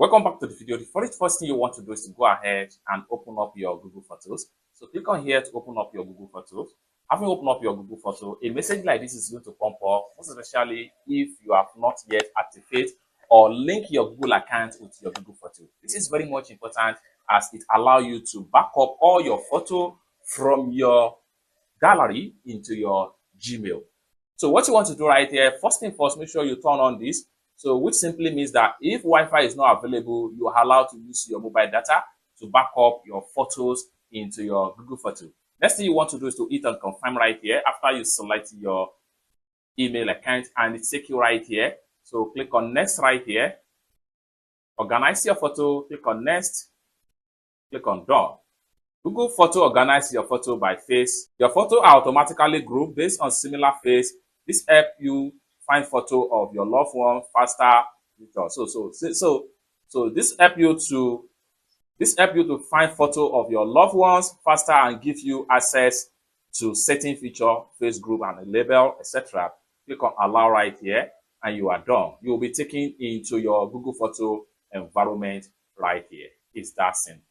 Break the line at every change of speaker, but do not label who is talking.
Welcome back to the video. The first thing you want to do is to go ahead and open up your Google Photos. So click on here to open up your Google Photos. Having opened up your Google Photo, a message like this is going to pop up, most especially if you have not yet activated or link your Google account with your Google Photo. This is very much important as it allows you to back up all your photo from your gallery into your Gmail. So what you want to do right here, first thing first, make sure you turn on this. So which simply means that if Wi-Fi is not available, you are allowed to use your mobile data to back up your photos into your Google Photo. Next thing you want to do is to hit on confirm right here after you select your email account, and it takes you right here. So click on next right here. Organize your photo, click on next, click on done. Google Photo organizes your photo by face. Your photo are automatically grouped based on similar face. This helps you find photo of your loved one faster. So this help you to find photo of your loved ones faster and give you access to certain feature, face group and a label, etc. Click on allow right here and you are done. You will be taken into your Google Photo environment right here. It's that simple.